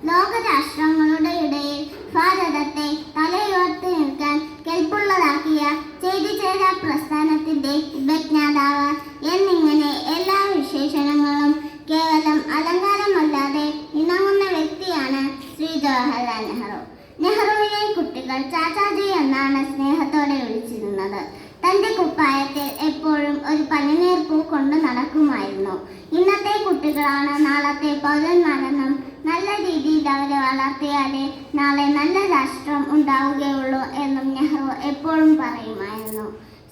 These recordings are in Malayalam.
ലോകരാഷ്ട്രങ്ങളുടെ ഇടയിൽ ഭാരതത്തെ തലയുയർത്തി നിൽക്കാൻ കെൽപ്പുള്ളതാക്കിയ ചെയ്ത പ്രസ്ഥാനത്തിന്റെ ഉപജ്ഞാതാവ് എന്നിങ്ങനെ എല്ലാ വിശേഷണങ്ങളും കേവലം അലങ്കാരമല്ലാതെ ഇണങ്ങുന്ന വ്യക്തിയാണ് ശ്രീ ജവഹർലാൽ നെഹ്റു. നെഹ്റുവിനെ കുട്ടികൾ ചാച്ചാജി എന്നാണ് സ്നേഹത്തോടെ വിളിച്ചിരുന്നത്. തന്റെ കുപ്പായത്തിൽ എപ്പോഴും ഒരു പനിനീർ പൂ കൊണ്ട് നടക്കുമായിരുന്നു. ഇന്നത്തെ കുട്ടികളാണ് നാളത്തെ പൗരന്മാരെന്നും നല്ല രീതിയിൽ അവരെ വളർത്തിയാലേ നാളെ നല്ല രാഷ്ട്രം ഉണ്ടാവുകയുള്ളൂ എന്നും നെഹ്റു എപ്പോഴും പറയുമായിരുന്നു.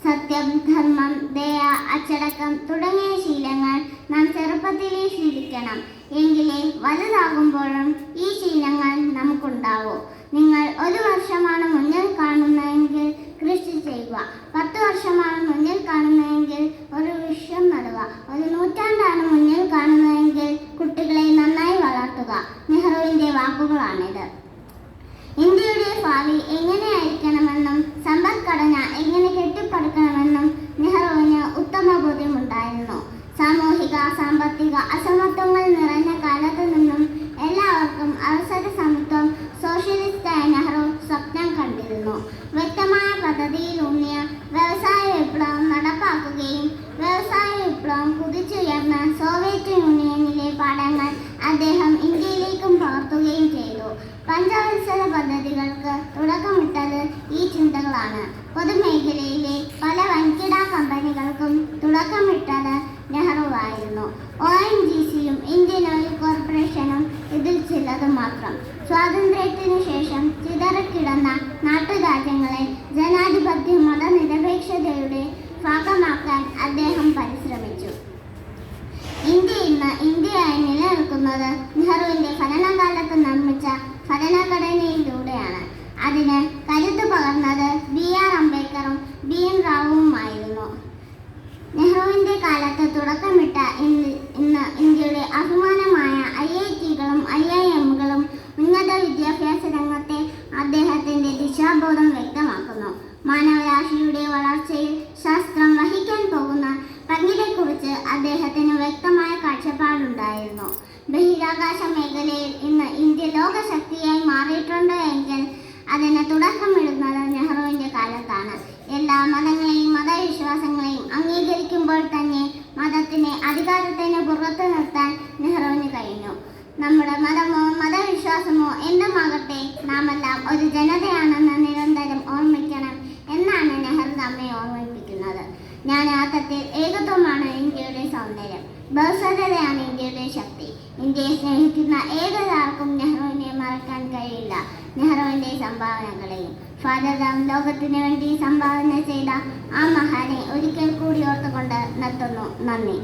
സത്യം, ധർമ്മം, ദയ, അച്ചടക്കം തുടങ്ങിയ ശീലങ്ങൾ നാം ചെറുപ്പത്തിലേ ശീലിക്കണം. എങ്കിലേ വലുതാകുമ്പോഴും ഈ ശീലങ്ങൾ നമുക്കുണ്ടാവൂ. നിങ്ങൾ 1 വർഷമാണ് മുന്നിൽ കാണുന്നതെങ്കിൽ കൃഷി ചെയ്യുക. 10 വർഷമാണ് മുന്നിൽ കാണുന്നതെങ്കിൽ ഒരു വൃക്ഷം നടുക. 1 നൂറ്റാണ്ടാണ് മുന്നിൽ കാണുന്നതെങ്കിൽ കുട്ടികളെ നന്നായി വളർത്തുക. നെഹ്റുവിന്റെ വാക്കുകളാണിത്. ഇന്ത്യയുടെ ഭാവി എങ്ങനെയായിരിക്കണമെന്നും സമ്പദ്ഘടന എങ്ങനെ കെട്ടിപ്പടുക്കണമെന്നും നെഹ്റുവിന് ഉത്തമ ബോധ്യമുണ്ടായിരുന്നു. സാമൂഹിക സാമ്പത്തിക അസമത്വങ്ങൾ നിറഞ്ഞ കാലത്ത് നിന്നും എല്ലാവർക്കും അവസര സമത്വം സോഷ്യലിസ്റ്റായ നെഹ്റു സ്വപ്നം കണ്ടിരുന്നു. വ്യക്തമായ പദ്ധതിയിലൂന്നിയ വ്യവസായ വിപ്ലവം നടപ്പാക്കുകയും വ്യവസായ വിപ്ലവം കുതിച്ചുയർന്ന സോവിയറ്റ് യൂണിയനിലെ പാഠങ്ങൾ അദ്ദേഹം ഇന്ത്യയിലേക്കും പകർത്തുകയും ചെയ്തു. പഞ്ചവത്സര പദ്ധതികൾക്ക് തുടക്കമിട്ടത് ഈ ചിന്തകളാണ്. പൊതുമേഖലയിലെ പല വൻകിട കമ്പനികൾക്കും തുടക്കമിട്ടത് നെഹ്റുവായിരുന്നു. ONGCയും ഇന്ത്യൻ ഓയിൽ കോർപ്പറേഷനും ഇതിൽ ചിലത് മാത്രം. സ്വാതന്ത്ര്യത്തിനു ശേഷം ചിതറിക്കിടന്ന നാട്ടുരാജ്യങ്ങളെ ജനാധിപത്യ മതനിരപേക്ഷതയുടെ ഭാഗമാക്കാൻ അദ്ദേഹം പരിശ്രമിച്ചു. ഇന്ത്യ ഇന്ന് ഇന്ത്യയായി നിലനിൽക്കുന്നത് നെഹ്റുവിന്റെ ഭരണകാലത്ത് നിർമ്മിച്ച ഭരണഘടനയിലൂടെയാണ്. അതിന് കരുത്ത് പകർന്നത് BR അംബേദ്കറും BN റാവുവുമായിരുന്നു. നെഹ്റുവിന്റെ കാലത്ത് തുടക്കമിട്ട ഇന്ന് ഇന്ത്യയുടെ അഭിമാനമായ IITകളും IIMകളും ഉന്നത വിദ്യാഭ്യാസ രംഗത്തെ അദ്ദേഹത്തിന്റെ ദിശാബോധം വ്യക്തമാക്കുന്നു. മാനവരാശിയുടെ വളർച്ചയിൽ ശാസ്ത്രം വഹിക്കാൻ പോകുന്ന പങ്കിനെക്കുറിച്ച് അദ്ദേഹത്തിന് വ്യക്തമായ കാഴ്ചപ്പാടുണ്ടായിരുന്നു. ബഹിരാകാശ മേഖലയിൽ ഇന്ന് ഇന്ത്യ ലോകശക്തിയായി മാറിയിട്ടുണ്ട് എങ്കിൽ അതിന് തുടക്കമിടുന്നത് നെഹ്റുവിന്റെ കാലത്താണ്. എല്ലാ മതങ്ങളെയും മതവിശ്വാസങ്ങളെയും അംഗീകരിക്കുമ്പോൾ തന്നെ മതത്തിനെ അധികാരത്തിന് പുറത്തു നിർത്താൻ നെഹ്റുവിന് കഴിഞ്ഞു. നമ്മുടെ മതമോ മതവിശ്വാസമോ എന്തുമാകട്ടെ, നാമെല്ലാം ഒരു ജനതയാണെന്ന് നിരന്തരം ഓർമ്മിക്കണം എന്നാണ് നെഹ്റു നമ്മെ ഓർമ്മിപ്പിക്കുന്നത്. ജ്ഞാനാർത്ഥത്തിൽ ഏകത്വമാണ് ഇന്ത്യയുടെ സൗന്ദര്യം, ബഹുസ്വരതയാണ് ഇന്ത്യയുടെ ശക്തി. ഇന്ത്യയെ സ്നേഹിക്കുന്ന ഏതൊരാൾക്കും നെഹ്റുവിനെ മറക്കാൻ കഴിയില്ല. നെഹ്റുവിന്റെ സംഭാവനകളെയും ഭാരതം ലോകത്തിന് വേണ്ടി സംഭാവന ചെയ്ത ആ മഹാനെ ഒരിക്കൽ കൂടി ഓർത്തുകൊണ്ട് നിർത്തുന്നു. നന്ദി.